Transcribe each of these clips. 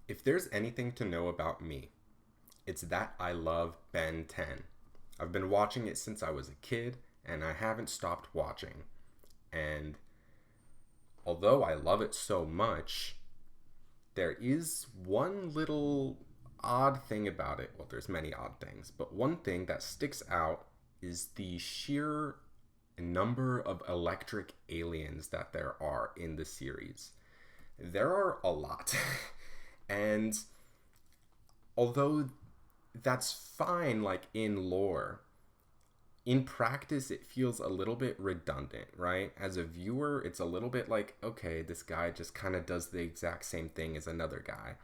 If there's anything to know about me, it's that I love Ben 10. I've been watching it since I was a kid, and I haven't stopped watching. And although I love it so much, there is one little odd thing about it. Well, there's many odd things, but one thing that sticks out is the sheer number of electric aliens that there are in the series. There are a lot. And although that's fine, like in lore, in practice it feels a little bit redundant, right? As a viewer, it's a little bit like, okay, this guy just kind of does the exact same thing as another guy.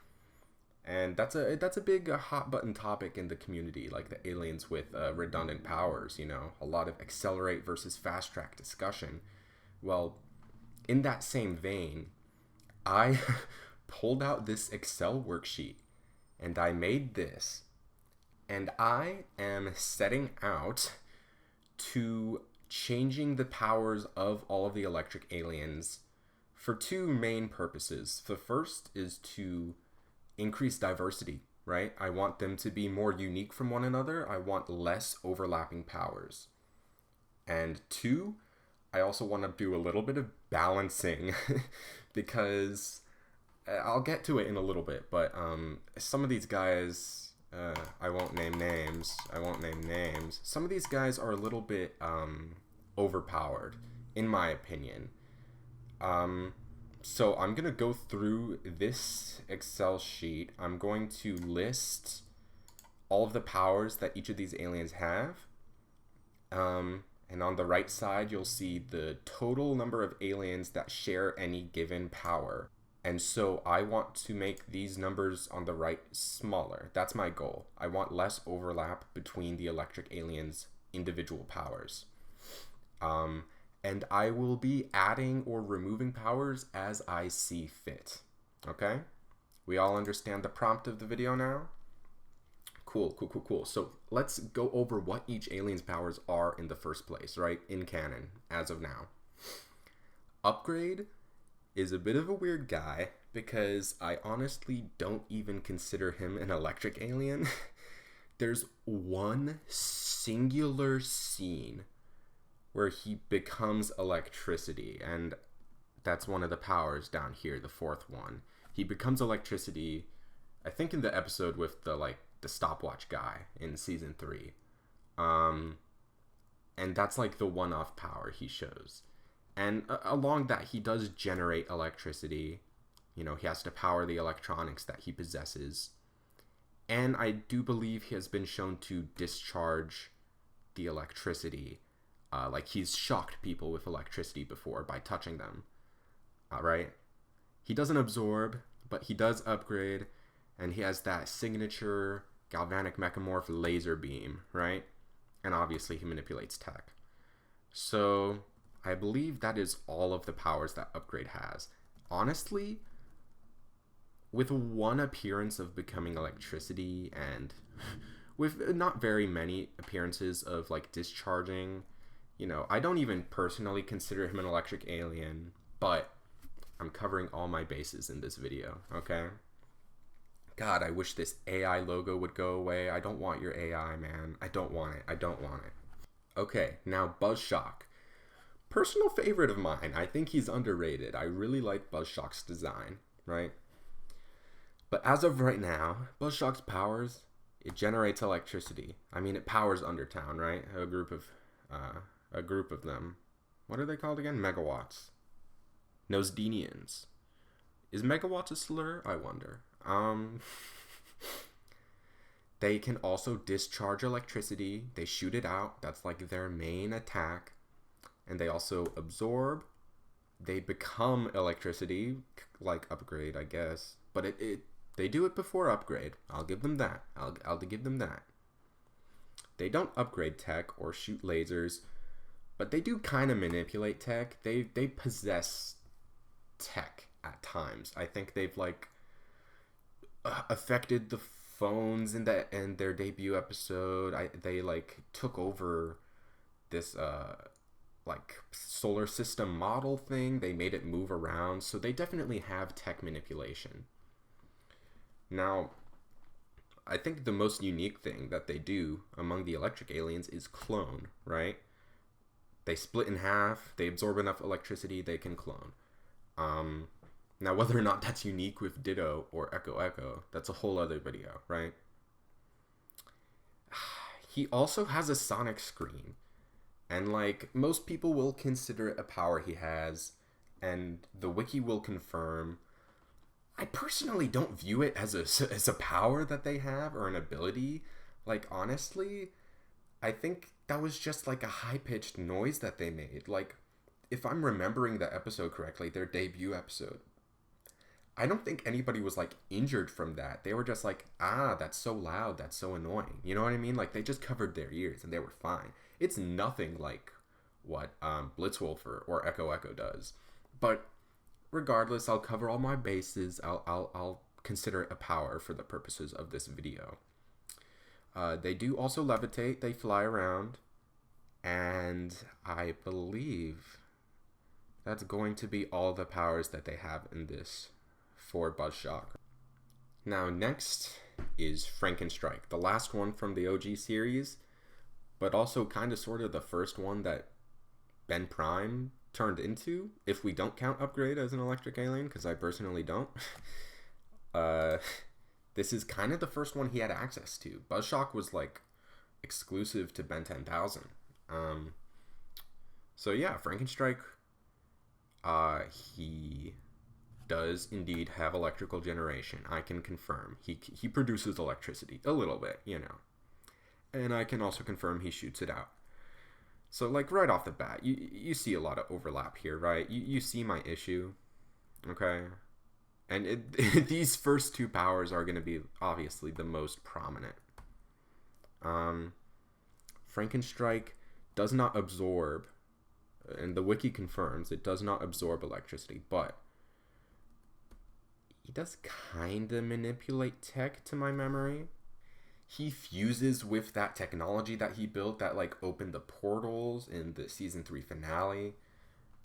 And that's a big hot button topic in the community, like the aliens with redundant powers, a lot of accelerate versus fast track discussion. Well, in that same vein, I pulled out this Excel worksheet and I made this, and I am setting out to changing the powers of all of the electric aliens for two main purposes. The first is to increase diversity, right? I want them to be more unique from one another. I want less overlapping powers. And two, I also want to do a little bit of balancing because I'll get to it in a little bit, but some of these guys, I won't name names. Some of these guys are a little bit overpowered, in my opinion. So I'm going to go through this Excel sheet. I'm going to list all of the powers that each of these aliens have. And on the right side, you'll see the total number of aliens that share any given power. And so I want to make these numbers on the right smaller. That's my goal. I want less overlap between the electric aliens' individual powers. And I will be adding or removing powers as I see fit. Okay? We all understand the prompt of the video now? Cool. So let's go over what each alien's powers are in the first place, right? In canon, as of now. Upgrade is a bit of a weird guy because I honestly don't even consider him an electric alien. There's one singular scene where he becomes electricity, and that's one of the powers down here, the fourth one. He becomes electricity, I think in the episode with the stopwatch guy in season 3. And that's like the one-off power he shows. And along that, he does generate electricity. He has to power the electronics that he possesses. And I do believe he has been shown to discharge the electricity. Like he's shocked people with electricity before by touching them. Right? He doesn't absorb, but he does upgrade. And he has that signature galvanic mechamorph laser beam, right? And obviously he manipulates tech. So I believe that is all of the powers that Upgrade has. Honestly, with one appearance of becoming electricity and with not very many appearances of discharging, I don't even personally consider him an electric alien, but I'm covering all my bases in this video, okay? God, I wish this AI logo would go away. I don't want your AI, man. I don't want it. Okay, now Buzzshock. Personal favorite of mine. I think he's underrated. I really like Buzzshock's design, right? But as of right now, Buzzshock's powers, it generates electricity. I mean, it powers Undertown, right? A group of them. What are they called again? Megawatts. Nosdenians. Is megawatts a slur? I wonder. They can also discharge electricity. They shoot it out. That's like their main attack. And they also absorb. They become electricity, like Upgrade, I guess. But they do it before Upgrade. I'll give them that. I'll give them that. They don't upgrade tech or shoot lasers, but they do kind of manipulate tech. They possess tech at times. I think they've affected the phones in their debut episode. They took over this solar system model thing. They made it move around, so they definitely have tech manipulation. Now, I think the most unique thing that they do among the electric aliens is clone, right? They split in half, they absorb enough electricity, they can clone. Now, whether or not that's unique with Ditto or Echo Echo, that's a whole other video, right? He also has a sonic scream. And, like, most people will consider it a power he has, and the wiki will confirm. I personally don't view it as a power that they have or an ability. Like, honestly, I think that was just like a high-pitched noise that they made. Like, if I'm remembering the episode correctly, their debut episode, I don't think anybody was like injured from that. They were just like, that's so loud, that's so annoying. You know what I mean? Like, they just covered their ears and they were fine. It's nothing like what Blitzwolf or Echo Echo does. But regardless, I'll cover all my bases. I'll consider it a power for the purposes of this video. They do also levitate. They fly around. And I believe that's going to be all the powers that they have in this for Buzzshock. Now, next is Frankenstrike, the last one from the OG series, but also kind of sort of the first one that Ben Prime turned into, if we don't count Upgrade as an electric alien, because I personally don't. This is kind of the first one he had access to. Buzzshock was like exclusive to Ben 10,000. So yeah, Frankenstrike, he does indeed have electrical generation. I can confirm. He produces electricity a little bit, you know. And I can also confirm he shoots it out. So, like, right off the bat, you see a lot of overlap here, right? You see my issue, okay? And these first two powers are going to be, obviously, the most prominent. Frankenstrike does not absorb, and the wiki confirms, it does not absorb electricity, but he does kind of manipulate tech, to my memory. He fuses with that technology that he built that, like, opened the portals in the season 3 finale.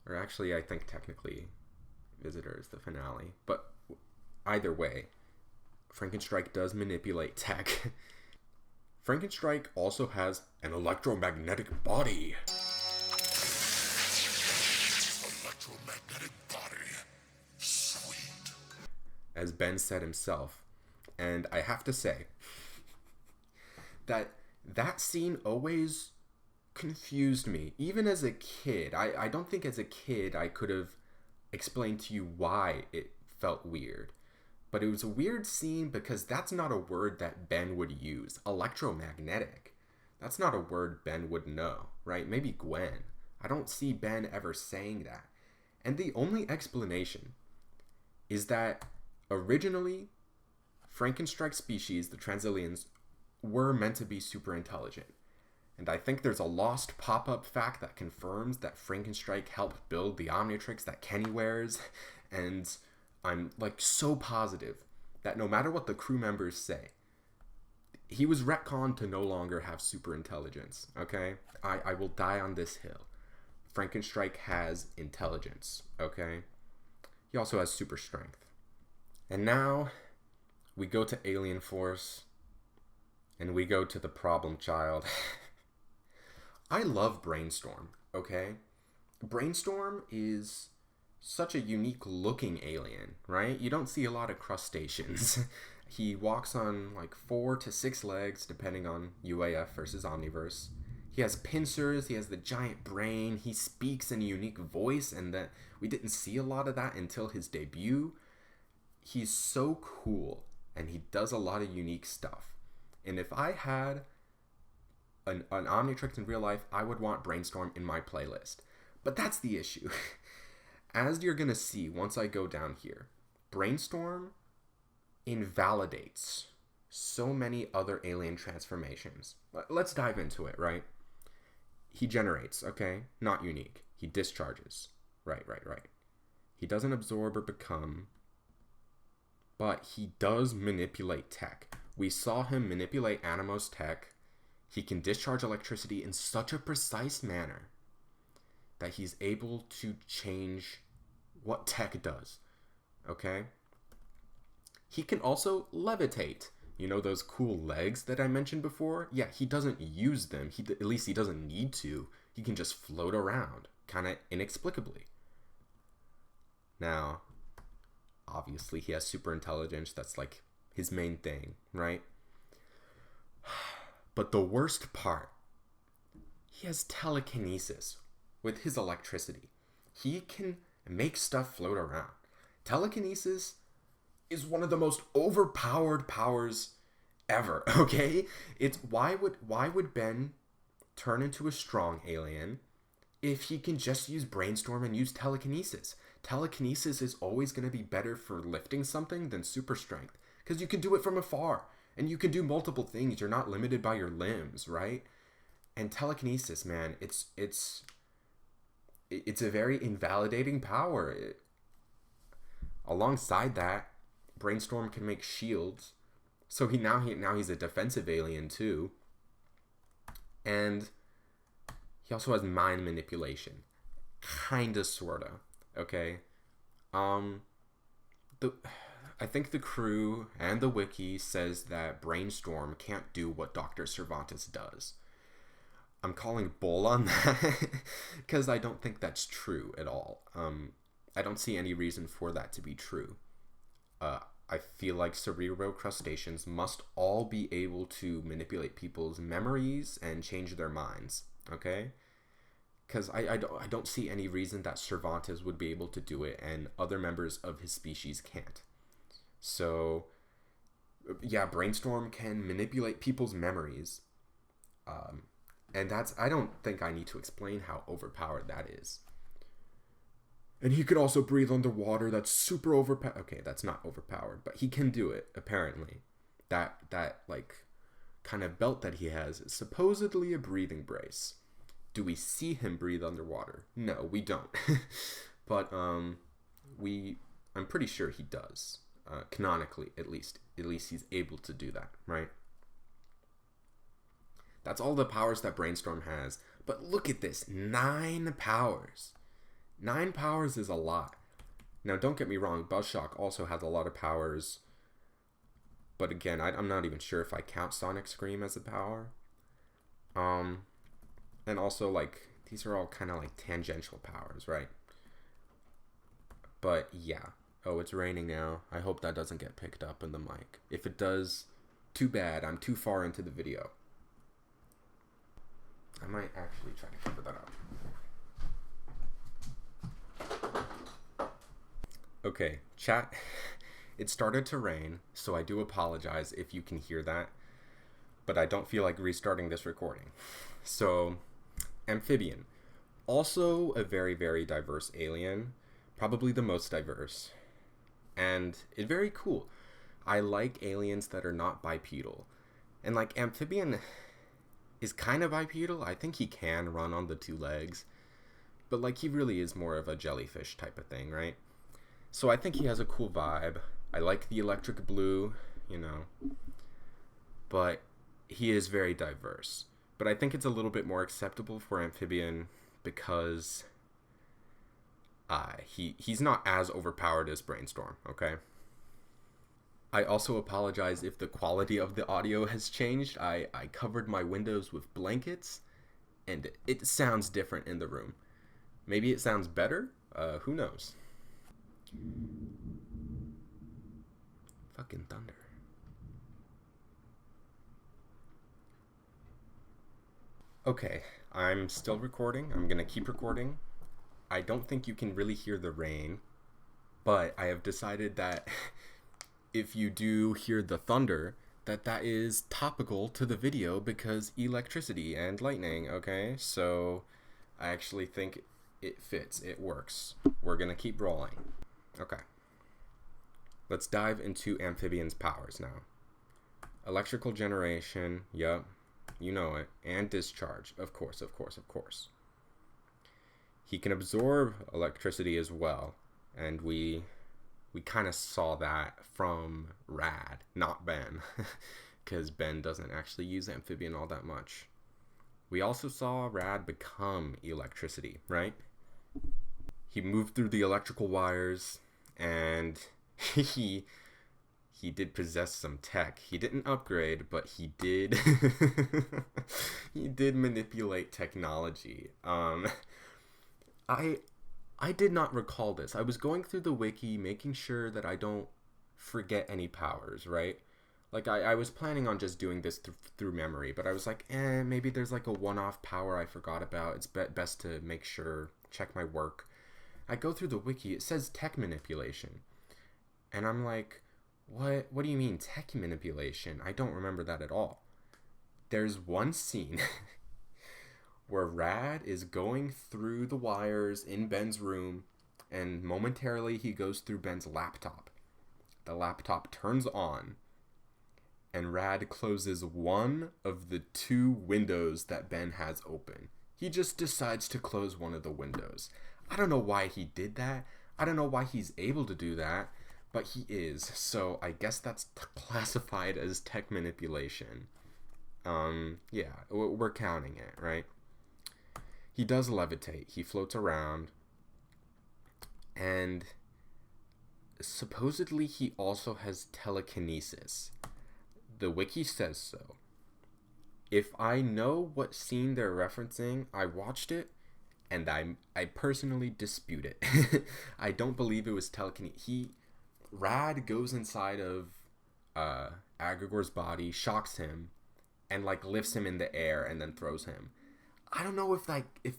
Or actually, I think technically Visitor is the finale. But either way, Frankenstrike does manipulate tech. Frankenstrike also has an electromagnetic body. Electromagnetic body. Sweet. As Ben said himself. And I have to say that scene always confused me. Even as a kid, I don't think as a kid I could have explained to you why it felt weird. But it was a weird scene because that's not a word that Ben would use. Electromagnetic. That's not a word Ben would know, right? Maybe Gwen. I don't see Ben ever saying that. And the only explanation is that originally, Frankenstrike species, the Transilians, were meant to be super intelligent. And I think there's a lost pop-up fact that confirms that Frankenstrike helped build the Omnitrix that Kenny wears, and I'm like so positive that no matter what the crew members say, he was retconned to no longer have super intelligence, okay? I will die on this hill. Frankenstrike has intelligence, okay? He also has super strength. And now we go to Alien Force. And we go to the problem child. I love Brainstorm, okay? Brainstorm is such a unique looking alien, right? You don't see a lot of crustaceans. He walks on like 4 to 6 legs, depending on UAF versus Omniverse. He has pincers, he has the giant brain, he speaks in a unique voice, and that we didn't see a lot of that until his debut. He's so cool, and he does a lot of unique stuff. And if I had an Omnitrix in real life, I would want Brainstorm in my playlist. But that's the issue. As you're going to see once I go down here, Brainstorm invalidates so many other alien transformations. Let's dive into it, right? He generates, okay? Not unique. He discharges. Right. He doesn't absorb or become, but he does manipulate tech. We saw him manipulate Animo's tech. He can discharge electricity in such a precise manner that he's able to change what tech does. Okay? He can also levitate. You know those cool legs that I mentioned before? Yeah, he doesn't use them. At least he doesn't need to. He can just float around, kind of inexplicably. Now, obviously he has super intelligence. That's like his main thing, right? But the worst part, he has telekinesis with his electricity. He can make stuff float around. Telekinesis is one of the most overpowered powers ever, okay? It's why would Ben turn into a strong alien if he can just use brainstorm and use telekinesis? Telekinesis is always going to be better for lifting something than super strength because you can do it from afar and you can do multiple things. You're not limited by your limbs, right? And telekinesis, man, it's a very invalidating power. Alongside that, brainstorm can make shields, so now he's a defensive alien too. And he also has mind manipulation, kinda, sorta. Okay, I think the crew and the wiki says that brainstorm can't do what Dr. Cervantes does. I'm calling bull on that because I don't think that's true at all. I don't see any reason for that to be true. I feel like cerebral crustaceans must all be able to manipulate people's memories and change their minds, okay? Because I don't see any reason that Cervantes would be able to do it and other members of his species can't. So, yeah, brainstorm can manipulate people's memories. And I don't think I need to explain how overpowered that is. And he could also breathe underwater. That's super overpowered. Okay, that's not overpowered, but he can do it, apparently. That like, kind of belt that he has is supposedly a breathing brace. Do we see him breathe underwater? No, we don't. But, I'm pretty sure he does. Canonically, at least. At least he's able to do that, right? That's all the powers that Brainstorm has. But look at this, 9 powers. 9 powers is a lot. Now, don't get me wrong, Buzzshock also has a lot of powers. But again, I'm not even sure if I count Sonic Scream as a power. And also, like, these are all kind of like tangential powers, right? But yeah. Oh, it's raining now. I hope that doesn't get picked up in the mic. If it does, too bad. I'm too far into the video. I might actually try to cover that up. Okay, chat. It started to rain, so I do apologize if you can hear that. But I don't feel like restarting this recording. So, amphibian. Also a very, very diverse alien. Probably the most diverse. And it's very cool. I like aliens that are not bipedal. And like amphibian is kind of bipedal. I think he can run on the 2 legs. But like he really is more of a jellyfish type of thing, right? So I think he has a cool vibe. I like the electric blue, you know. But he is very diverse. But I think it's a little bit more acceptable for amphibian because he's not as overpowered as Brainstorm, okay? I also apologize if the quality of the audio has changed. I covered my windows with blankets, and it sounds different in the room. Maybe it sounds better? Who knows? Fucking thunder. Okay, I'm still recording. I'm gonna keep recording. I don't think you can really hear the rain, but I have decided that if you do hear the thunder, that is topical to the video because electricity and lightning, okay? So I actually think it fits. It works. We're gonna keep rolling. Okay. Let's dive into amphibian's powers now. Electrical generation, yup, you know it, and discharge, of course. He can absorb electricity as well, and we kind of saw that from Rad, not Ben, because Ben doesn't actually use amphibian all that much. We also saw Rad become electricity, right? He moved through the electrical wires, and he he did possess some tech. He didn't upgrade, but he did he did manipulate technology. I I did not recall this. I was going through the wiki making sure that I don't forget any powers, right? Like I was planning on just doing this through memory, but I was like, maybe there's like a one-off power I forgot about. It's best to make sure, check my work. I go through the wiki, it says tech manipulation. And I'm like, what do you mean tech manipulation? I don't remember that at all. There's one scene where Rad is going through the wires in Ben's room, and momentarily he goes through Ben's laptop. The laptop turns on, and Rad closes one of the two windows that Ben has open. He just decides to close one of the windows. I don't know why he did that. I don't know why he's able to do that, but he is. So I guess that's classified as tech manipulation. Yeah, we're counting it, right? He does levitate. He floats around. And supposedly he also has telekinesis. The wiki says so. If I know what scene they're referencing, I watched it, and I personally dispute it. I don't believe it was telekinesis. Rad goes inside of Agrigor's body, shocks him, and like lifts him in the air and then throws him. I don't know if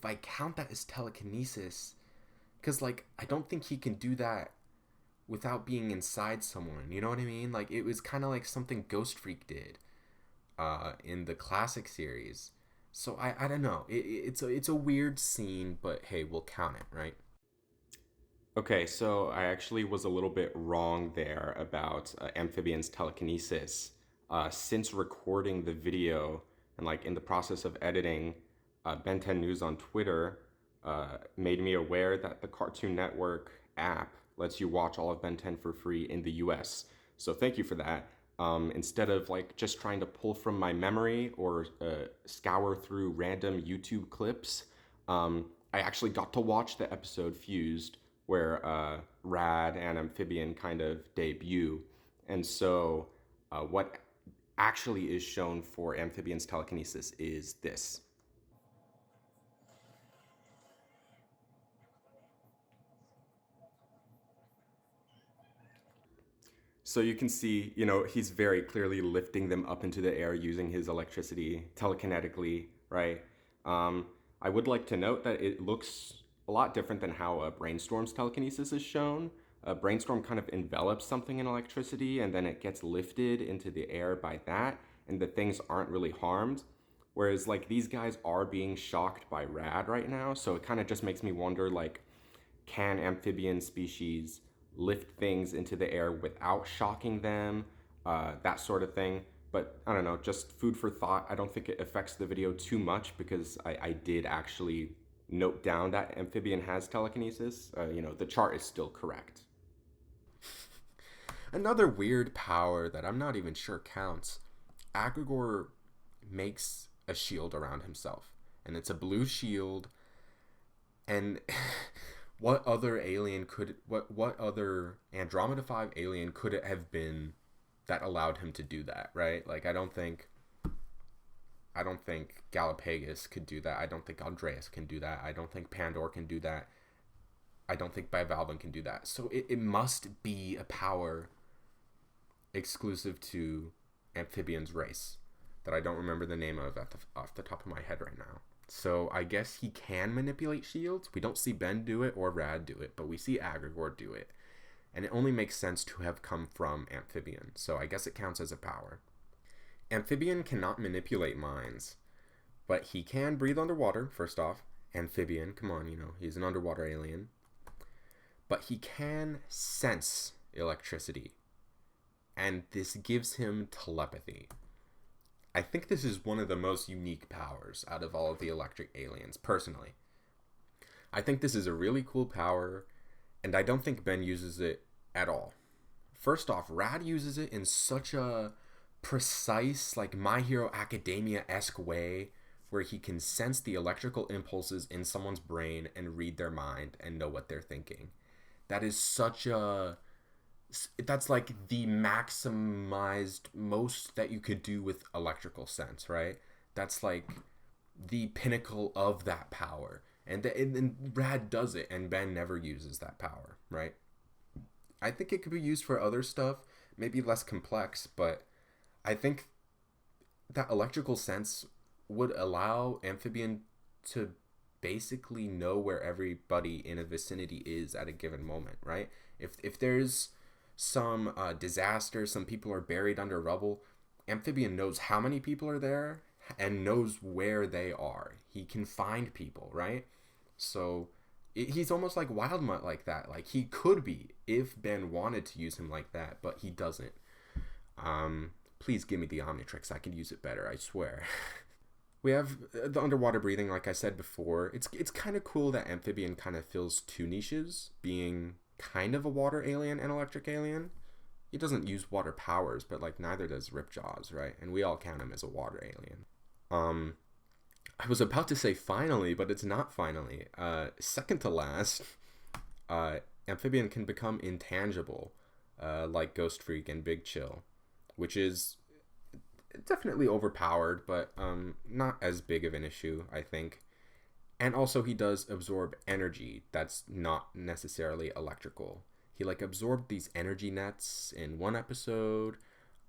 I count that as telekinesis, because like I don't think he can do that without being inside someone. You know what I mean? Like it was kind of like something Ghost Freak did in the classic series. So I don't know. It's a weird scene, but hey, we'll count it, right? Okay, so I actually was a little bit wrong there about Amphibian's telekinesis. Since recording the video and like in the process of editing, Ben 10 News on Twitter made me aware that the Cartoon Network app lets you watch all of Ben 10 for free in the US. So thank you for that. Instead of like just trying to pull from my memory or scour through random YouTube clips, I actually got to watch the episode Fused where Rad and Amphibian kind of debut. And so what actually is shown for Amphibian's telekinesis is this. So you can see, he's very clearly lifting them up into the air using his electricity telekinetically, right? I would like to note that it looks a lot different than how Brainstorm's telekinesis is shown. Brainstorm kind of envelops something in electricity and then it gets lifted into the air by that, and the things aren't really harmed. Whereas like these guys are being shocked by Rad right now, so it kind of just makes me wonder like, can amphibian species lift things into the air without shocking them, that sort of thing. But I don't know, just food for thought. I don't think it affects the video too much because I did actually note down that amphibian has telekinesis. The chart is still correct. Another weird power that I'm not even sure counts. Agrigor makes a shield around himself, and it's a blue shield. And what other Andromeda 5 alien could it have been that allowed him to do that, right? Like I don't think Galapagos could do that. I don't think Andreas can do that. I don't think Pandora can do that. I don't think Bivalven can do that. So it must be a power exclusive to Amphibian's race that I don't remember the name of off the top of my head right now. So I guess he can manipulate shields. We don't see Ben do it or Rad do it, but we see Agrigor do it. And it only makes sense to have come from Amphibian. So I guess it counts as a power. Amphibian cannot manipulate minds, but he can breathe underwater, first off. Amphibian, come on, he's an underwater alien. But he can sense electricity. And this gives him telepathy. I think this is one of the most unique powers out of all of the electric aliens, personally. I think this is a really cool power, and I don't think Ben uses it at all. First off, Rad uses it in such a precise, like My Hero Academia-esque way, where he can sense the electrical impulses in someone's brain and read their mind and know what they're thinking. That is such a that's like the maximized most that you could do with electrical sense, right? That's like the pinnacle of that power. And Brad does it, and Ben never uses that power, right? I think it could be used for other stuff, maybe less complex, but I think that electrical sense would allow Amphibian to basically know where everybody in a vicinity is at a given moment, right? If there's some disaster, some people are buried under rubble, Amphibian knows how many people are there and knows where they are. He can find people, right? So he's almost like Wildmutt like that. Like he could be if Ben wanted to use him like that, but he doesn't. Please give me the Omnitrix. I can use it better, I swear. We have the underwater breathing, like I said before. It's kind of cool that Amphibian kind of fills two niches, being kind of a water alien and electric alien. He doesn't use water powers, but like neither does Ripjaws, right? And we all count him as a water alien. I was about to say finally, but it's not finally. Second to last, Amphibian can become intangible, like Ghost Freak and Big Chill, which is definitely overpowered, but not as big of an issue, I think. And also he does absorb energy that's not necessarily electrical. He like absorbed these energy nets in one episode.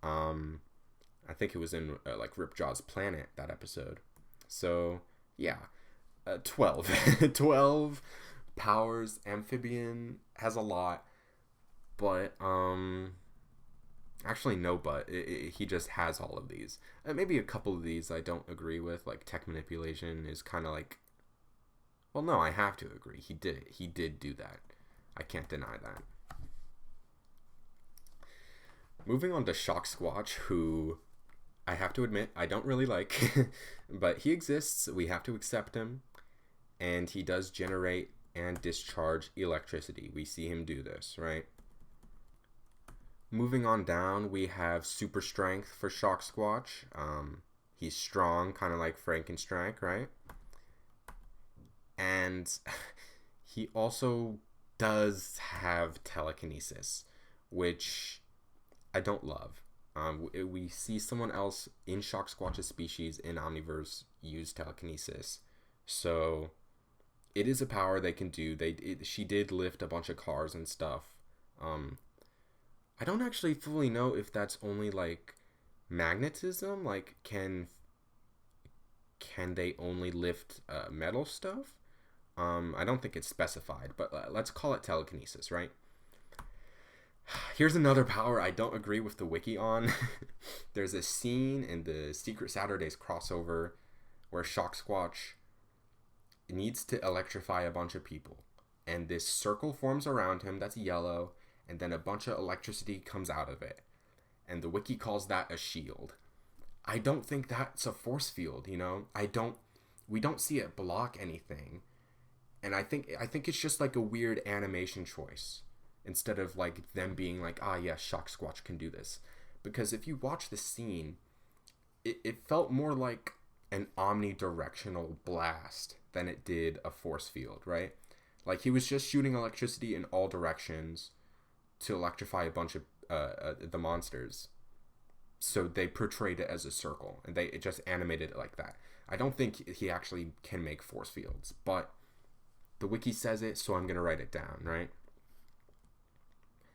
I think it was in like Ripjaw's Planet, that episode. So yeah, 12 12 powers. Amphibian has a lot, but actually no, but he just has all of these. Maybe a couple of these I don't agree with, like tech manipulation is kind of like, well, no, I have to agree, he did it. He did do that. I can't deny that. Moving on to Shock Squatch, who I have to admit I don't really like, but he exists, we have to accept him, and he does generate and discharge electricity. We see him do this, right? Moving on down, we have super strength for Shock Squatch. He's strong, kind of like Frankenstrike, right? And he also does have telekinesis, which I don't love. We see someone else in Shock Squatch's species in Omniverse use telekinesis, so it is a power they can do. She did lift a bunch of cars and stuff. I don't actually fully know if that's only like magnetism. Like, can they only lift metal stuff? I don't think it's specified, but let's call it telekinesis, right? Here's another power I don't agree with the wiki on. There's a scene in the Secret Saturdays crossover where Shock Squatch needs to electrify a bunch of people, and this circle forms around him that's yellow, and then a bunch of electricity comes out of it, and the wiki calls that a shield. I don't think that's a force field, you know? We don't see it block anything, and I think it's just like a weird animation choice, instead of like them being like, ah, yeah, Shock Squatch can do this. Because if you watch the scene, it felt more like an omnidirectional blast than it did a force field, right? Like he was just shooting electricity in all directions to electrify a bunch of the monsters. So they portrayed it as a circle, and it just animated it like that. I don't think he actually can make force fields, but the wiki says it, so I'm going to write it down, right?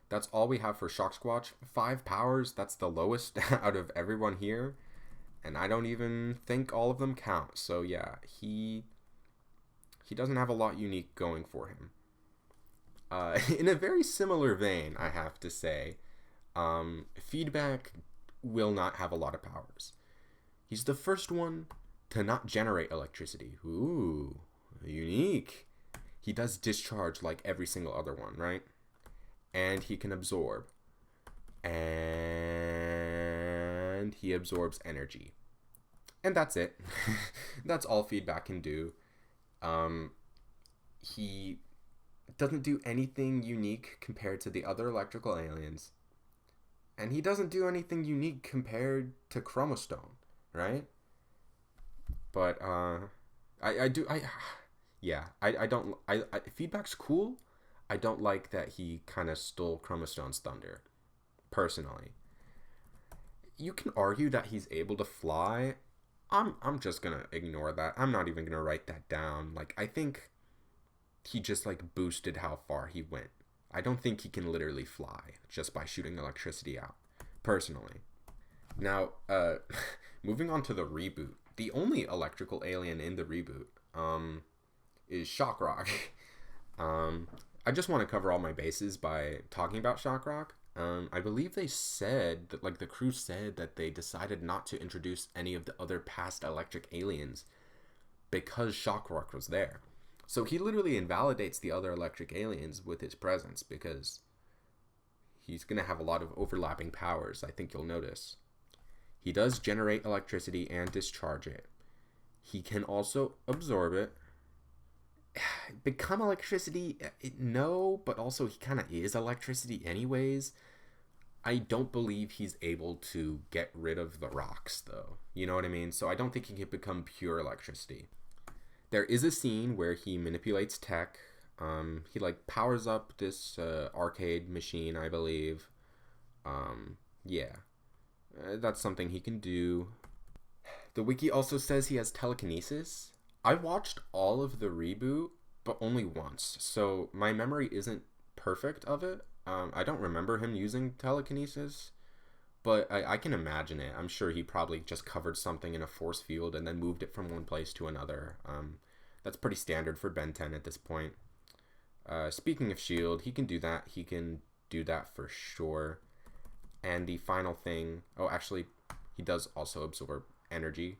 That's all we have for Shock Squatch. 5 powers, that's the lowest out of everyone here. And I don't even think all of them count. So yeah, he doesn't have a lot unique going for him. In a very similar vein, I have to say, Feedback will not have a lot of powers. He's the first one to not generate electricity. Ooh, unique. He does discharge like every single other one, right? And he can absorb. And he absorbs energy. And that's it. That's all Feedback can do. He doesn't do anything unique compared to the other electrical aliens. And he doesn't do anything unique compared to Chromostone, right? But Feedback's cool. I don't like that he kind of stole Chromastone's thunder, personally. You can argue that he's able to fly. I'm just gonna ignore that. I'm not even gonna write that down. Like, I think he just like boosted how far he went. I don't think he can literally fly just by shooting electricity out, personally. Now, moving on to the reboot. The only electrical alien in the reboot, is Shockrock. I just want to cover all my bases by talking about Shockrock. I believe they said that, like, the crew said that they decided not to introduce any of the other past electric aliens because Shockrock was there. So he literally invalidates the other electric aliens with his presence because he's going to have a lot of overlapping powers, I think you'll notice. He does generate electricity and discharge it. He can also absorb it. Become electricity? No, but also he kind of is electricity anyways. I don't believe he's able to get rid of the rocks, though. You know what I mean? So I don't think he can become pure electricity. There is a scene where he manipulates tech. He like powers up this arcade machine, I believe. Yeah, that's something he can do. The wiki also says he has telekinesis. I watched all of the reboot, but only once, so my memory isn't perfect of it. I don't remember him using telekinesis, but I can imagine it. I'm sure he probably just covered something in a force field and then moved it from one place to another. That's pretty standard for Ben 10 at this point. Speaking of shield, he can do that. He can do that for sure. And the final thing... Oh, actually, he does also absorb energy.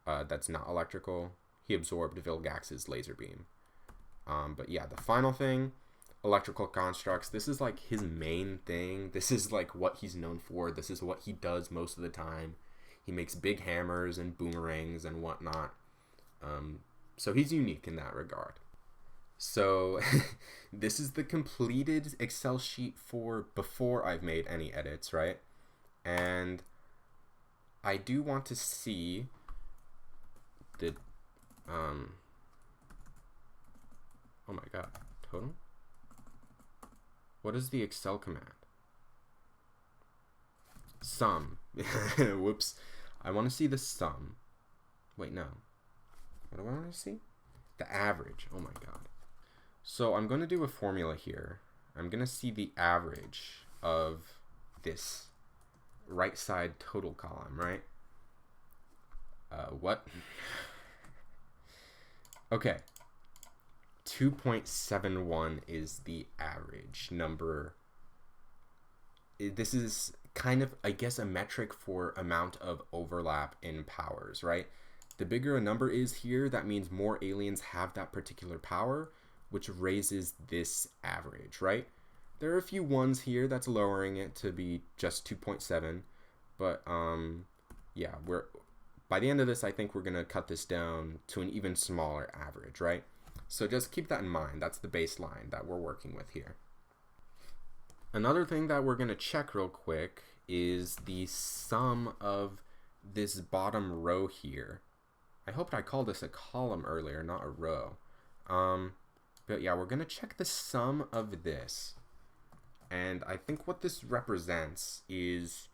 That's not electrical. He absorbed Vilgax's laser beam. But yeah, the final thing... Electrical constructs. This is like his main thing. This is like what he's known for. This is what he does most of the time. He makes big hammers and boomerangs and whatnot. So he's unique in that regard. So this is the completed Excel sheet for before I've made any edits, right? And I do want to see the oh my god, total? What is the Excel command? Sum. Whoops. I want to see the sum. Wait, no. What do I want to see? The average. Oh my god. So I'm going to do a formula here. I'm going to see the average of this right side total column, right? What? Okay. 2.71 is the average number. This is kind of, I guess, a metric for amount of overlap in powers, right? The bigger a number is here, that means more aliens have that particular power, which raises this average, right? There are a few ones here that's lowering it to be just 2.7, but yeah, by the end of this, I think we're gonna cut this down to an even smaller average, right? So just keep that in mind. That's the baseline that we're working with here. Another thing that we're gonna check real quick is the sum of this bottom row here. I hoped I called this a column earlier, not a row. But yeah, we're gonna check the sum of this. And I think what this represents is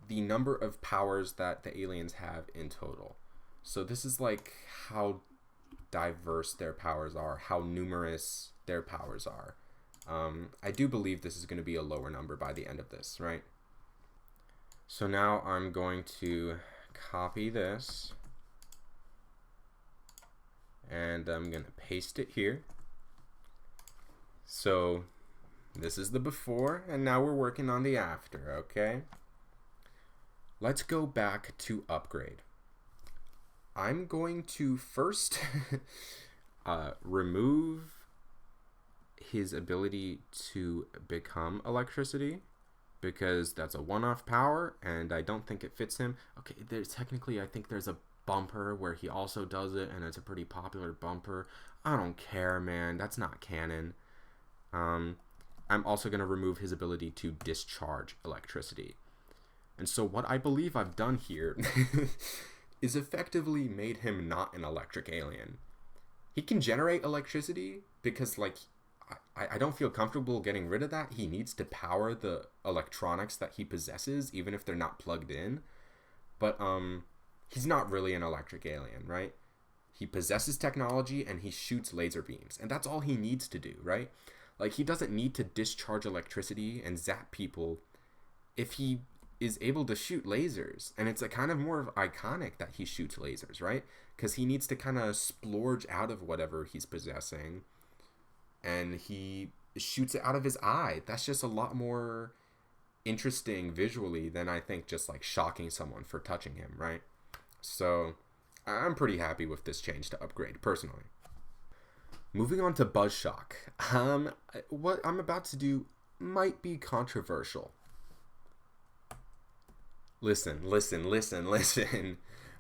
the number of powers that the aliens have in total. So this is like how diverse their powers are, how numerous their powers are. I do believe this is going to be a lower number by the end of this, right? So now I'm going to copy this and I'm going to paste it here. So this is the before and now we're working on the after, okay? Let's go back to upgrade. I'm going to first remove his ability to become electricity because that's a one-off power and I don't think it fits him. Okay, technically I think there's a bumper where he also does it and it's a pretty popular bumper. I don't care, man. That's not canon. I'm also going to remove his ability to discharge electricity. And so what I believe I've done here is effectively made him not an electric alien. He can generate electricity because, like, I don't feel comfortable getting rid of that. He needs to power the electronics that he possesses, even if they're not plugged in. But he's not really an electric alien, right? He possesses technology and he shoots laser beams, and that's all he needs to do, right? Like, he doesn't need to discharge electricity and zap people if he is able to shoot lasers. And it's a kind of more of iconic that he shoots lasers, right? Because he needs to kind of splurge out of whatever he's possessing, and he shoots it out of his eye. That's just a lot more interesting visually than I think just like shocking someone for touching him, right? So I'm pretty happy with this change to upgrade, personally. Moving on to Buzz Shock. What I'm about to do might be controversial. Listen.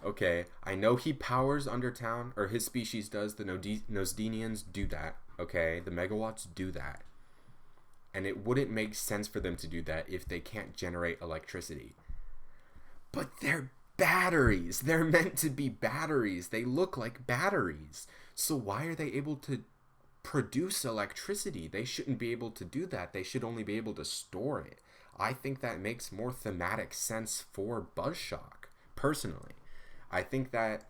Okay, I know he powers Undertown, or his species does. The Nosdenians do that, okay? The Megawatts do that. And it wouldn't make sense for them to do that if they can't generate electricity. But they're batteries. They're meant to be batteries. They look like batteries. So why are they able to produce electricity? They shouldn't be able to do that. They should only be able to store it. I think that makes more thematic sense for Buzzshock, personally. I think that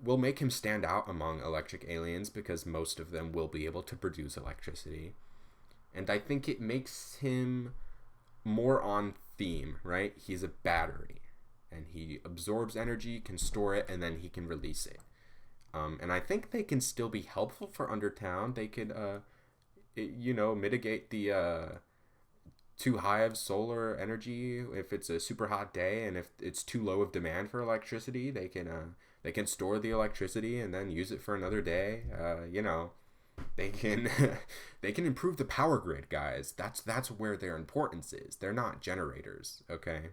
will make him stand out among electric aliens because most of them will be able to produce electricity. And I think it makes him more on theme, right? He's a battery, and he absorbs energy, can store it, and then he can release it. And I think they can still be helpful for Undertown. They could, mitigate the too high of solar energy if it's a super hot day, and if it's too low of demand for electricity, they can store the electricity and then use it for another day. They can they can improve the power grid, guys. That's where their importance is. They're not generators, okay?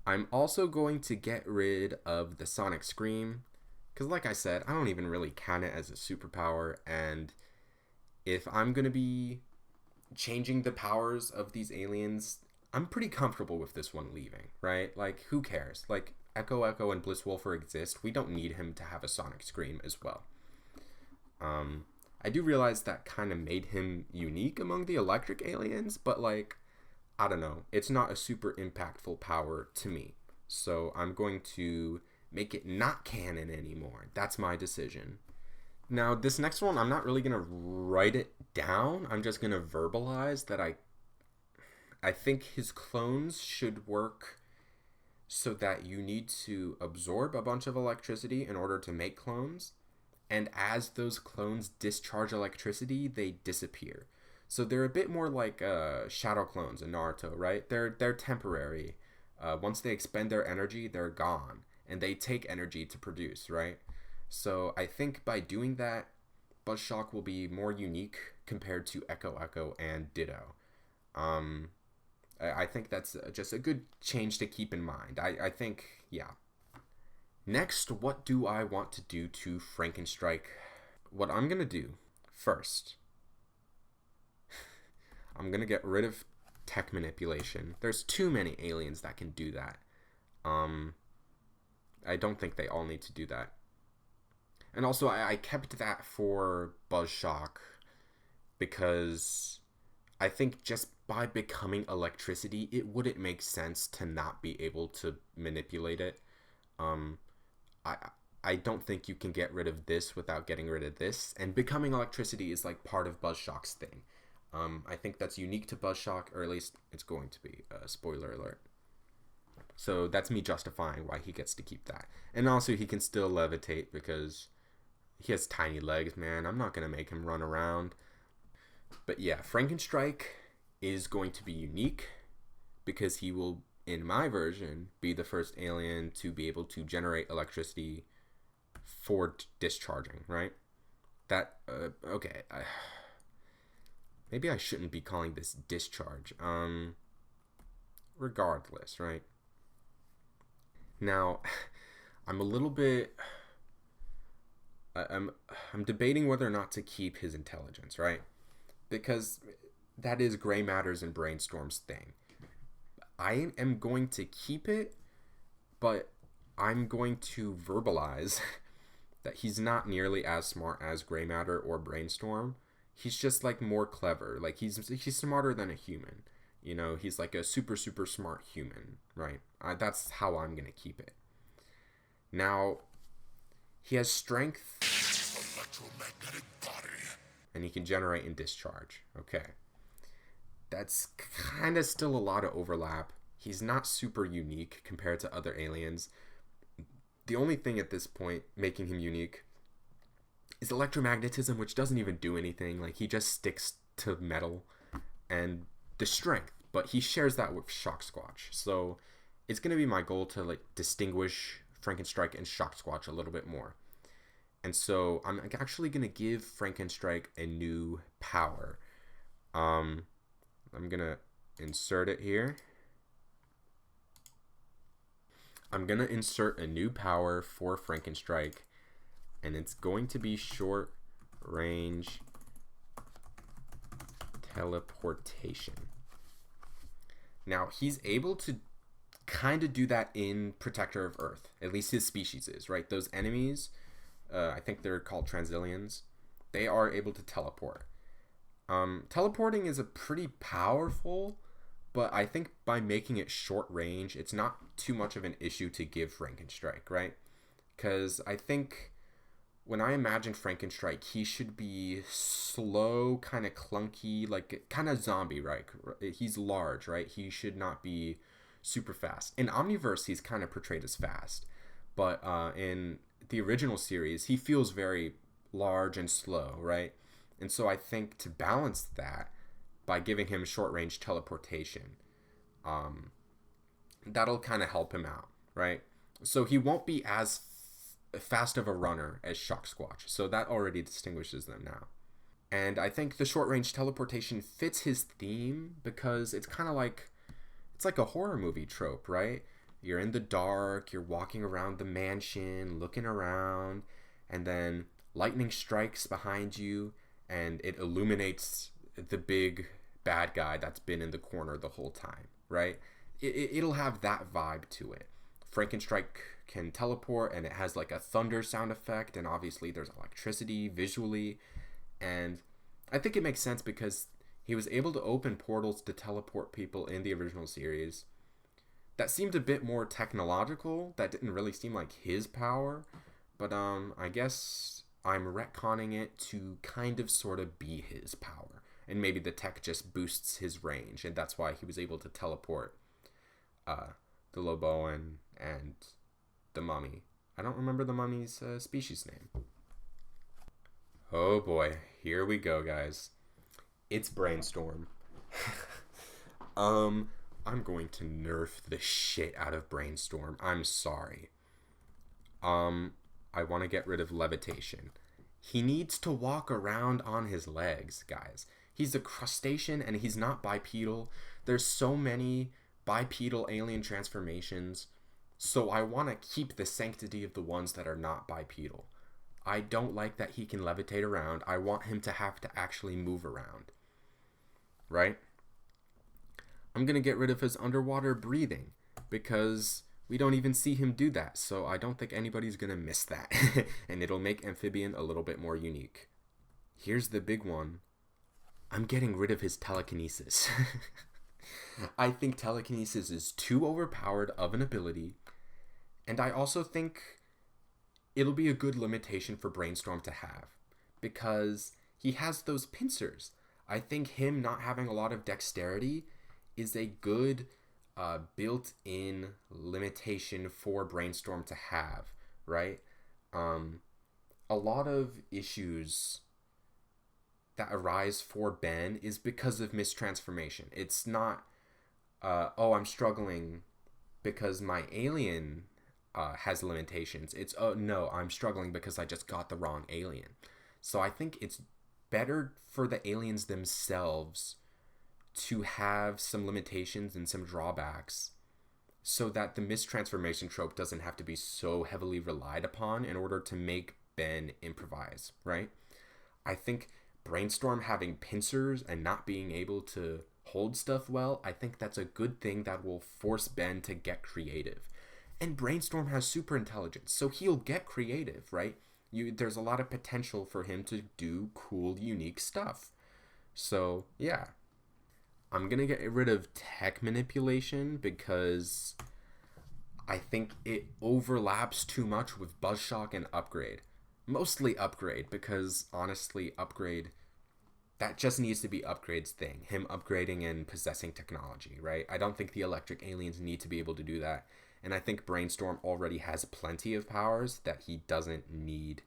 I'm also going to get rid of the Sonic Scream, because like I said, I don't even really count it as a superpower, and if I'm going to be changing the powers of these aliens, I'm pretty comfortable with this one leaving, right? Like, who cares? Like, Echo and Blisswolfer exist. We don't need him to have a Sonic Scream as well. I do realize that kind of made him unique among the electric aliens, but like, I don't know. It's not a super impactful power to me. So I'm going to make it not canon anymore. That's my decision. Now, this next one, I'm not really going to write it down. I'm just going to verbalize that I think his clones should work so that you need to absorb a bunch of electricity in order to make clones. And as those clones discharge electricity, they disappear. So they're a bit more like shadow clones in Naruto, right? They're temporary. Once they expend their energy, they're gone. And they take energy to produce, right? So I think by doing that, Buzzshock will be more unique compared to Echo and Ditto. I think that's just a good change to keep in mind. I think, yeah. Next, what do I want to do to Frankenstrike? What I'm going to do first, I'm going to get rid of tech manipulation. There's too many aliens that can do that. I don't think they all need to do that. And also, I kept that for Buzzshock because I think just by becoming electricity, it wouldn't make sense to not be able to manipulate it. I don't think you can get rid of this without getting rid of this, and becoming electricity is like part of Buzzshock's thing. I think that's unique to Buzzshock, or at least it's going to be. Spoiler alert. So that's me justifying why he gets to keep that. And also, he can still levitate because he has tiny legs, man. I'm not going to make him run around. But yeah, Frankenstrike is going to be unique because he will, in my version, be the first alien to be able to generate electricity for discharging, right? That, okay. Maybe I shouldn't be calling this discharge. Regardless, right? Now, I'm a little bit... I'm debating whether or not to keep his intelligence, right? Because that is Gray Matter's and Brainstorm's thing. I am going to keep it, but I'm going to verbalize that he's not nearly as smart as Gray Matter or Brainstorm. He's just like more clever. Like he's smarter than a human. You know, he's like a super super smart human, right? That's how I'm gonna keep it. Now, he has strength, electromagnetic body, and he can generate and discharge. Okay, that's kind of still a lot of overlap. He's not super unique compared to other aliens. The only thing at this point making him unique is electromagnetism, which doesn't even do anything. Like, he just sticks to metal, and the strength, but he shares that with Shock Squatch. So it's going to be my goal to like distinguish Frankenstrike and Shock Squatch a little bit more. And so I'm actually going to give Frankenstrike a new power. I'm going to insert it here. I'm going to insert a new power for Frankenstrike, and it's going to be short range teleportation. Now, he's able to kind of do that in Protector of Earth. At least his species is, right? Those enemies, I think they're called Transillians, they are able to teleport. Teleporting is a pretty powerful, but I think by making it short range, it's not too much of an issue to give Frankenstrike, right? Because I think when I imagine Frankenstrike, he should be slow, kind of clunky, like kind of zombie, right? He's large, right? He should not be super fast. In Omniverse, he's kind of portrayed as fast, but in the original series, he feels very large and slow, right? And so I think to balance that, by giving him short range teleportation, that'll kind of help him out, right? So he won't be as fast of a runner as Shock Squatch, so that already distinguishes them now. And I think the short range teleportation fits his theme because it's kind of like, it's like a horror movie trope, right? You're in the dark, you're walking around the mansion, looking around, and then lightning strikes behind you, and it illuminates the big bad guy that's been in the corner the whole time, right? It'll have that vibe to it. Frankenstrike can teleport, and it has like a thunder sound effect, and obviously there's electricity visually, and I think it makes sense because he was able to open portals to teleport people in the original series. That seemed a bit more technological. That didn't really seem like his power, but I guess I'm retconning it to kind of sort of be his power, and maybe the tech just boosts his range, and that's why he was able to teleport the Loboan and the mummy. I don't remember the mummy's species name. Oh boy, here we go, guys. It's Brainstorm. I'm going to nerf the shit out of Brainstorm. I'm sorry. I want to get rid of levitation. He needs to walk around on his legs, guys. He's a crustacean and he's not bipedal. There's so many bipedal alien transformations, so I want to keep the sanctity of the ones that are not bipedal. I don't like that he can levitate around. I want him to have to actually move around, right? I'm going to get rid of his underwater breathing because we don't even see him do that, so I don't think anybody's going to miss that. And it'll make Amphibian a little bit more unique. Here's the big one. I'm getting rid of his telekinesis. I think telekinesis is too overpowered of an ability, and I also think it'll be a good limitation for Brainstorm to have because he has those pincers. I think him not having a lot of dexterity is a good built-in limitation for Brainstorm to have, right? A lot of issues that arise for Ben is because of mistransformation. It's not, oh, I'm struggling because my alien has limitations. It's, oh, no, I'm struggling because I just got the wrong alien. So I think it's better for the aliens themselves to have some limitations and some drawbacks so that the mistransformation trope doesn't have to be so heavily relied upon in order to make Ben improvise, right? I think Brainstorm having pincers and not being able to hold stuff well, I think that's a good thing that will force Ben to get creative. And Brainstorm has super intelligence, so he'll get creative, right? There's a lot of potential for him to do cool, unique stuff. So, yeah. I'm going to get rid of tech manipulation because I think it overlaps too much with Buzzshock and Upgrade. Mostly Upgrade, because honestly, Upgrade, that just needs to be Upgrade's thing. Him upgrading and possessing technology, right? I don't think the electric aliens need to be able to do that. And I think Brainstorm already has plenty of powers that he doesn't need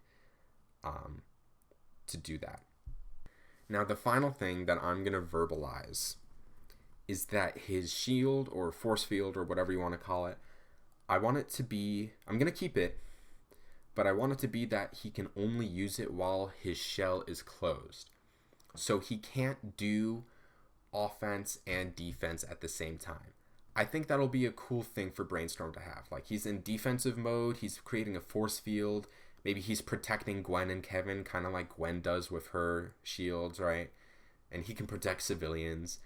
to do that. Now, the final thing that I'm going to verbalize is that his shield or force field or whatever you want to call it, I'm going to keep it, but I want it to be that he can only use it while his shell is closed. So he can't do offense and defense at the same time. I think that'll be a cool thing for Brainstorm to have. Like, he's in defensive mode, he's creating a force field, maybe he's protecting Gwen and Kevin, kind of like Gwen does with her shields, right? And he can protect civilians.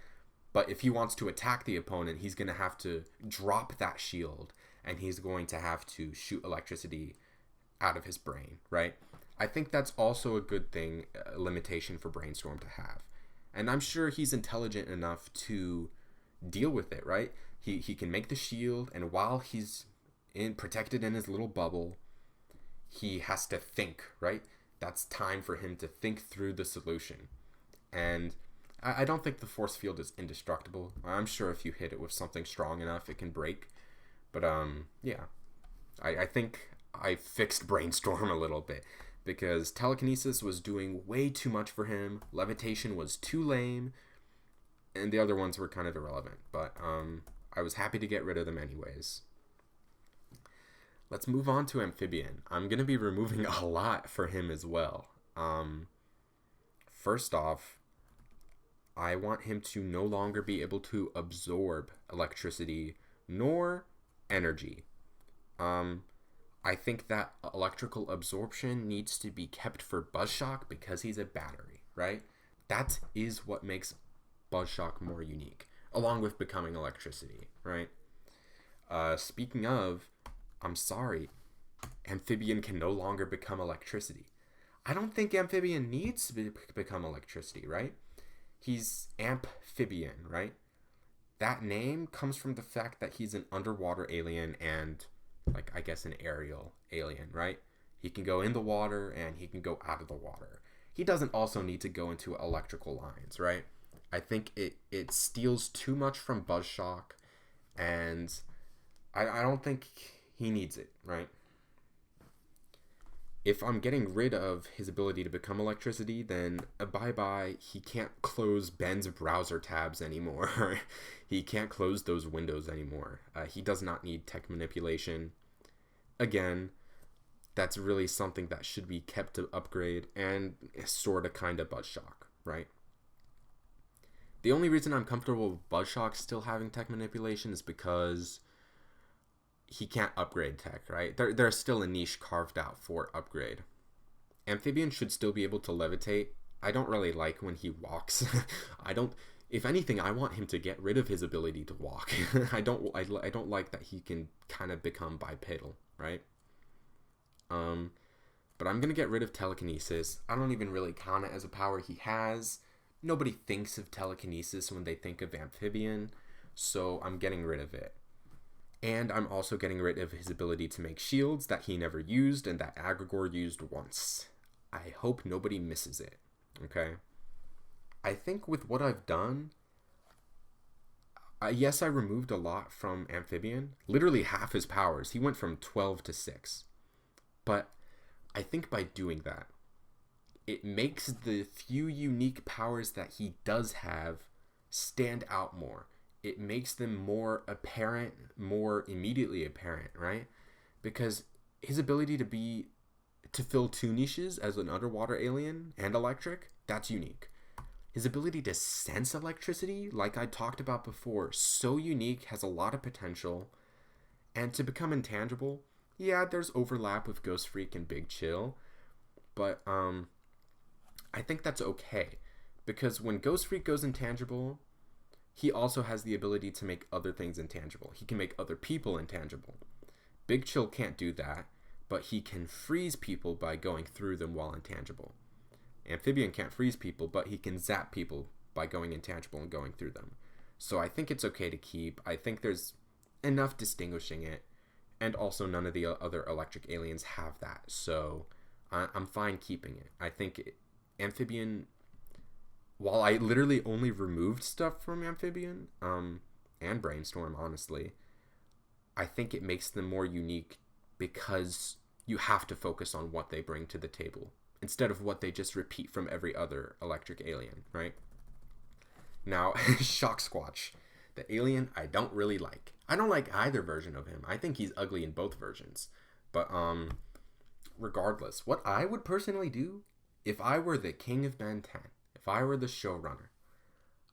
But if he wants to attack the opponent, he's going to have to drop that shield, and he's going to have to shoot electricity out of his brain, right? I think that's also a good thing, a limitation for Brainstorm to have. And I'm sure he's intelligent enough to deal with it, right? He can make the shield, and while he's protected in his little bubble, he has to think, right? That's time for him to think through the solution. And I don't think the force field is indestructible. I'm sure if you hit it with something strong enough, it can break. But yeah, I think I fixed Brainstorm a little bit, because telekinesis was doing way too much for him, levitation was too lame, and the other ones were kind of irrelevant. But I was happy to get rid of them anyways. Let's move on to Amphibian. I'm going to be removing a lot for him as well. First off, I want him to no longer be able to absorb electricity nor energy. I think that electrical absorption needs to be kept for Buzzshock because he's a battery, right? That is what makes Buzzshock more unique, along with becoming electricity, right? Speaking of, I'm sorry, Amphibian can no longer become electricity. I don't think Amphibian needs to become electricity, right? He's Amphibian, right? That name comes from the fact that he's an underwater alien and, like, I guess an aerial alien, right? He can go in the water and he can go out of the water. He doesn't also need to go into electrical lines, right? I think it steals too much from Buzzshock, and I don't think he needs it, right? If I'm getting rid of his ability to become electricity, then bye-bye, he can't close Ben's browser tabs anymore. He can't close those windows anymore. He does not need tech manipulation. Again, that's really something that should be kept to Upgrade and sort of kind of Buzzshock, right? The only reason I'm comfortable with Buzzshock still having tech manipulation is because he can't upgrade tech, right? There's still a niche carved out for Upgrade. Amphibian should still be able to levitate. I don't really like when he walks. If anything, I want him to get rid of his ability to walk. I don't like that he can kind of become bipedal, right? But I'm gonna get rid of telekinesis. I don't even really count it as a power he has. Nobody thinks of telekinesis when they think of Amphibian, so I'm getting rid of it. And I'm also getting rid of his ability to make shields that he never used and that Agrigor used once. I hope nobody misses it, okay? I think with what I've done, yes, I removed a lot from Amphibian. Literally half his powers. He went from 12 to 6. But I think by doing that, it makes the few unique powers that he does have stand out more. It makes them more apparent, more immediately apparent, right? Because his ability to fill two niches as an underwater alien and electric, that's unique. His ability to sense electricity, like I talked about before, so unique, has a lot of potential. And to become intangible, yeah, there's overlap with Ghost Freak and Big Chill, but I think that's okay, because when Ghost Freak goes intangible, he also has the ability to make other things intangible. He can make other people intangible. Big Chill can't do that. but he can freeze people by going through them while intangible. Amphibian can't freeze people, but he can zap people by going intangible and going through them. So I think it's okay to keep. I think there's enough distinguishing it. And also none of the other electric aliens have that. So I'm fine keeping it. I think Amphibian, while I literally only removed stuff from Amphibian and Brainstorm, honestly, I think it makes them more unique because you have to focus on what they bring to the table instead of what they just repeat from every other electric alien, right? Now, Shock Squatch, the alien I don't really like. I don't like either version of him. I think he's ugly in both versions. But regardless, what I would personally do if I were the king of Ben 10, if I were the showrunner,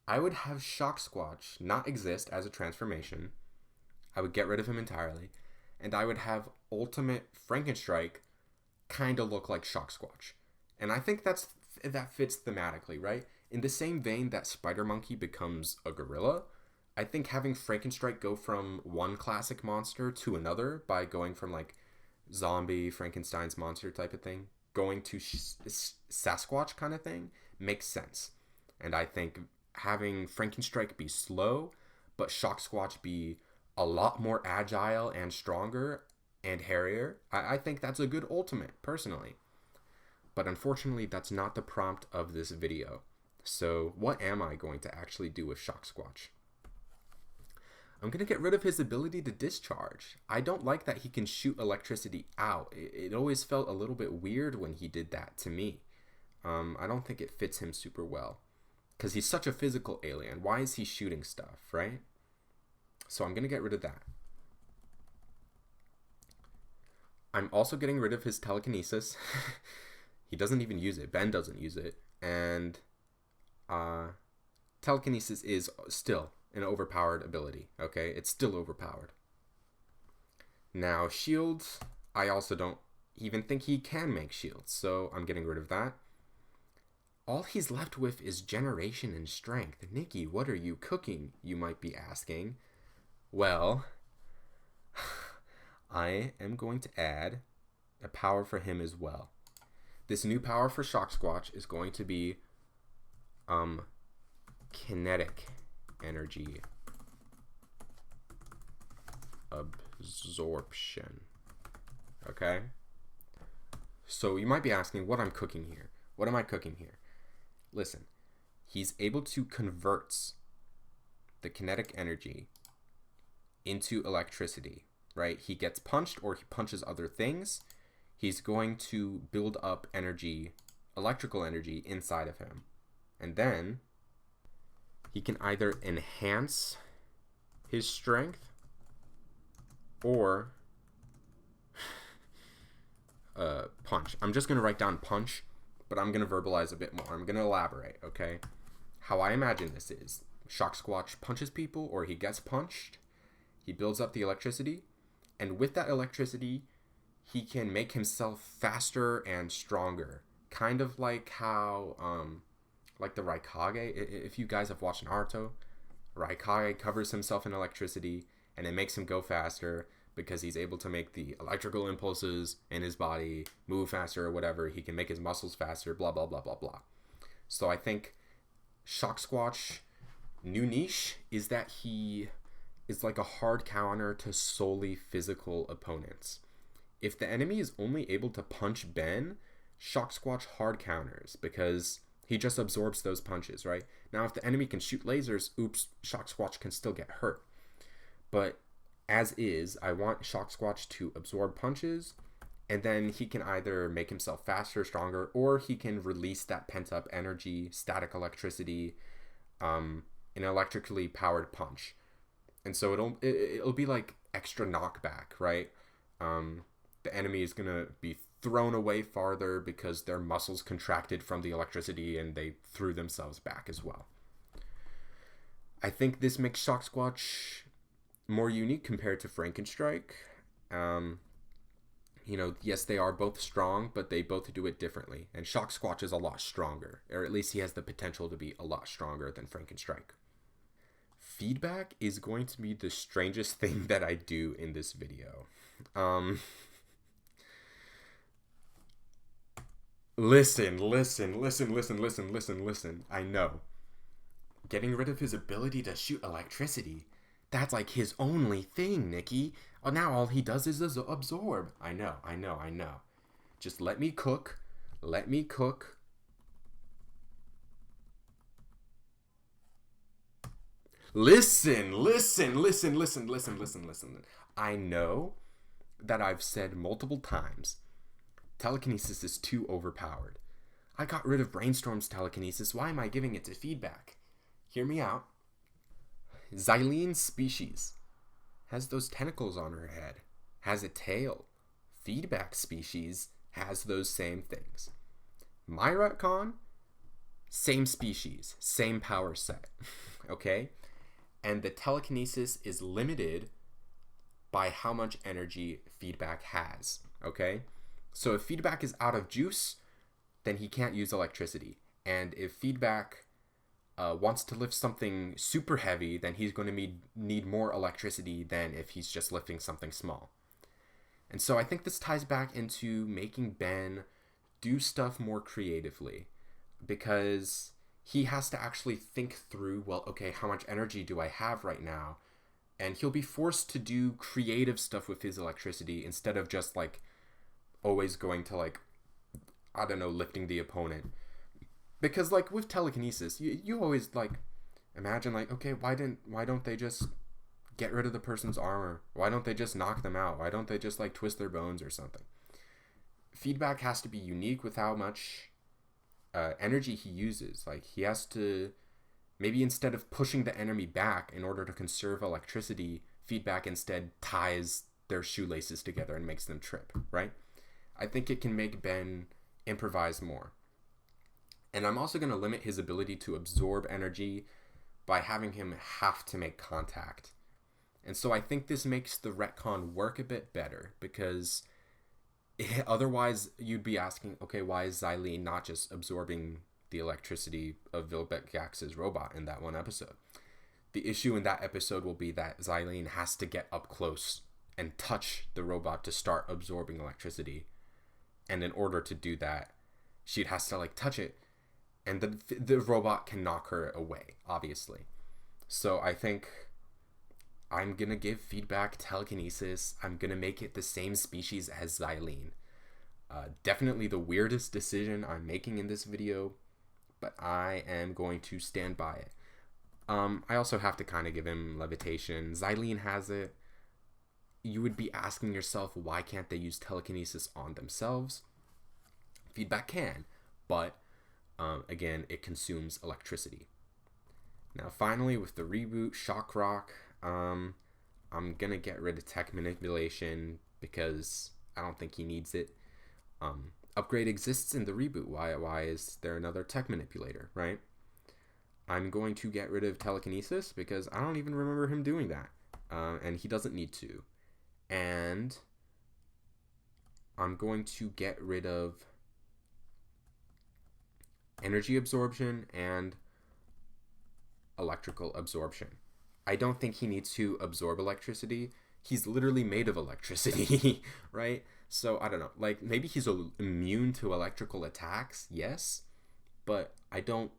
I would have Shock Squatch not exist as a transformation. I would get rid of him entirely, and I would have Ultimate Frankenstrike kind of look like Shock Squatch. And I think that fits thematically, right? In the same vein that Spider Monkey becomes a gorilla, I think having Frankenstrike go from one classic monster to another by going from like zombie, Frankenstein's monster type of thing, going to Sasquatch kind of thing makes sense. And I think having Frankenstrike be slow, but Shock Squatch be a lot more agile and stronger and hairier, I think that's a good ultimate, personally. But unfortunately, that's not the prompt of this video. So what am I going to actually do with Shock Squatch? I'm going to get rid of his ability to discharge. I don't like that he can shoot electricity out. It always felt a little bit weird when he did that to me. I don't think it fits him super well. Because he's such a physical alien. Why is he shooting stuff, right? So I'm going to get rid of that. I'm also getting rid of his telekinesis. He doesn't even use it. Ben doesn't use it. And telekinesis is still an overpowered ability, okay? It's still overpowered. Now, shields, I also don't even think he can make shields, so I'm getting rid of that. All he's left with is generation and strength. Nikki, what are you cooking, you might be asking? Well, I am going to add a power for him as well. This new power for Shock Squatch is going to be kinetic energy absorption. Okay? So you might be asking what I'm cooking here. What am I cooking here? Listen, he's able to convert the kinetic energy into electricity, right? He gets punched or he punches other things. He's going to build up energy, electrical energy inside of him. And then he can either enhance his strength or punch. I'm just going to write down punch, but I'm going to verbalize a bit more. I'm going to elaborate, okay? How I imagine this is Shock Squatch punches people or he gets punched. He builds up the electricity. And with that electricity, he can make himself faster and stronger. Kind of like how like the Raikage, if you guys have watched Naruto, Raikage covers himself in electricity and it makes him go faster because he's able to make the electrical impulses in his body move faster or whatever. He can make his muscles faster, blah, blah, blah, blah, blah. So I think Shock Squatch, new niche is that he is like a hard counter to solely physical opponents. If the enemy is only able to punch Ben, Shock Squatch hard counters because he just absorbs those punches, right? Now, if the enemy can shoot lasers, oops, Shock Squatch can still get hurt. But as is, I want Shock Squatch to absorb punches, and then he can either make himself faster, stronger, or he can release that pent-up energy, static electricity, an electrically powered punch. And so it'll be like extra knockback, right? The enemy is going to be thrown away farther because their muscles contracted from the electricity and they threw themselves back as well. I think this makes Shock Squatch more unique compared to Frankenstrike. You know, yes, they are both strong, but they both do it differently. And Shock Squatch is a lot stronger, or at least he has the potential to be a lot stronger than Frankenstrike. Feedback is going to be the strangest thing that I do in this video. Listen. I know. Getting rid of his ability to shoot electricity. That's like his only thing, Nikki. Oh, now all he does is absorb. I know. Just let me cook. Listen. I know that I've said multiple times telekinesis is too overpowered. I got rid of Brainstorm's telekinesis. Why am I giving it to feedback? Hear me out. Xylene's species has those tentacles on her head, has a tail. Feedback species has those same things. My retcon, same species, same power set. Okay? And the telekinesis is limited by how much energy feedback has. Okay? So if feedback is out of juice, then he can't use electricity. And if feedback wants to lift something super heavy, then he's going to need more electricity than if he's just lifting something small. And so I think this ties back into making Ben do stuff more creatively, because he has to actually think through, well, okay, how much energy do I have right now? And he'll be forced to do creative stuff with his electricity instead of just like always going to like, I don't know, lifting the opponent. Because like with telekinesis, you always like imagine like, okay, why don't they just get rid of the person's armor? Why don't they just knock them out? Why don't they just like twist their bones or something? Feedback has to be unique with how much energy he uses. Like he has to, maybe instead of pushing the enemy back in order to conserve electricity, feedback instead ties their shoelaces together and makes them trip, right? I think it can make Ben improvise more. And I'm also going to limit his ability to absorb energy by having him have to make contact. And so I think this makes the retcon work a bit better, because otherwise you'd be asking, okay, why is Xylene not just absorbing the electricity of Vilbeck-Gax's robot in that one episode? The issue in that episode will be that Xylene has to get up close and touch the robot to start absorbing electricity. And in order to do that, she has to like touch it, and the robot can knock her away, obviously. So I think I'm gonna give feedback telekinesis. I'm gonna make it the same species as Xylene. Definitely the weirdest decision I'm making in this video, but I am going to stand by it. I also have to kind of give him levitation. Xylene has it. You would be asking yourself, why can't they use telekinesis on themselves? Feedback can, but again, it consumes electricity. Now, finally, with the reboot, Shock Rock, I'm gonna get rid of tech manipulation because I don't think he needs it. Upgrade exists in the reboot. Why is there another tech manipulator, right? I'm going to get rid of telekinesis because I don't even remember him doing that, and he doesn't need to. And I'm going to get rid of energy absorption and electrical absorption. I don't think he needs to absorb electricity. He's literally made of electricity, right? So I don't know, like maybe he's immune to electrical attacks, yes, but I don't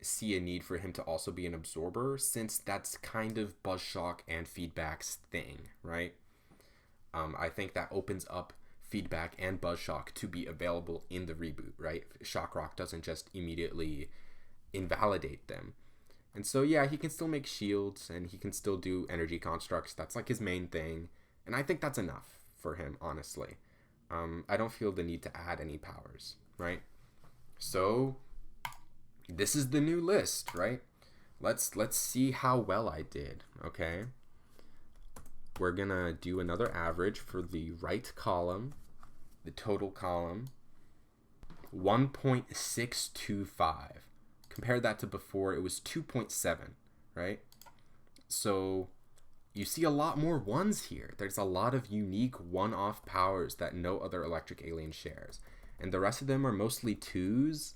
see a need for him to also be an absorber, since that's kind of Buzzshock and Feedback's thing, right? I think that opens up Feedback and Buzzshock to be available in the reboot, right? Shock Rock doesn't just immediately invalidate them. And so yeah, he can still make shields and he can still do energy constructs. That's like his main thing, and I think that's enough for him, honestly. I don't feel the need to add any powers, right? So this is the new list, right? Let's see how well I did, okay? We're gonna do another average for the right column, the total column, 1.625. Compare that to before, it was 2.7, right? So you see a lot more ones here. There's a lot of unique one-off powers that no other electric alien shares. And the rest of them are mostly twos.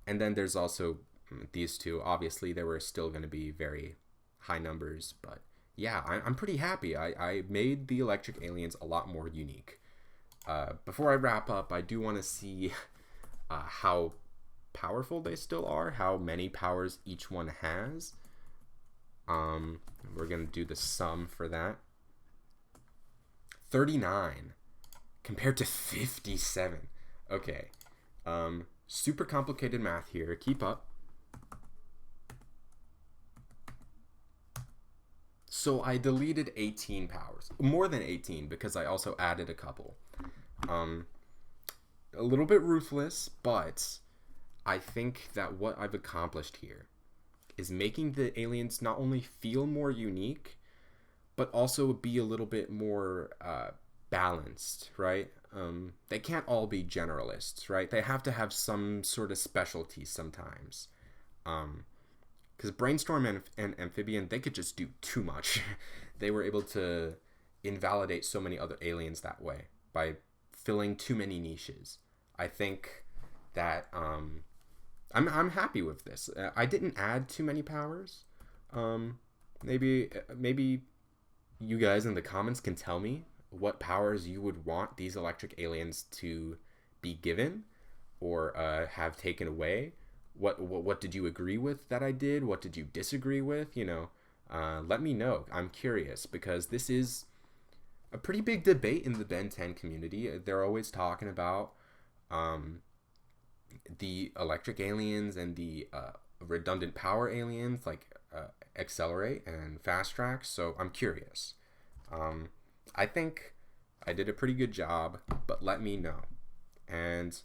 And then there's also these two. Obviously, there were still going to be very high numbers, but yeah, I'm pretty happy. I made the electric aliens a lot more unique. Before I wrap up, I do want to see how powerful they still are, how many powers each one has. We're going to do the sum for that. 39 compared to 57. Okay. Super complicated math here. Keep up. So I deleted 18 powers. More than 18 because I also added a couple. A little bit ruthless, but I think that what I've accomplished here is making the aliens not only feel more unique, but also be a little bit more balanced, right? They can't all be generalists, right? They have to have some sort of specialty sometimes. Because Brainstorm and Amphibian, they could just do too much. They were able to invalidate so many other aliens that way by filling too many niches. I think that I'm happy with this. I didn't add too many powers. Maybe you guys in the comments can tell me what powers you would want these electric aliens to be given or have taken away. What did you agree with that I did? What did you disagree with? Let me know. I'm curious because this is a pretty big debate in the Ben 10 community. They're always talking about the electric aliens and the redundant power aliens like Accelerate and Fast Track. So I'm curious. I think I did a pretty good job, but let me know. And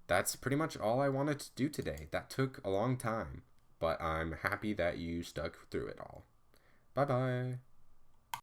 that's pretty much all I wanted to do today. That took a long time, but I'm happy that you stuck through it all. Bye-bye.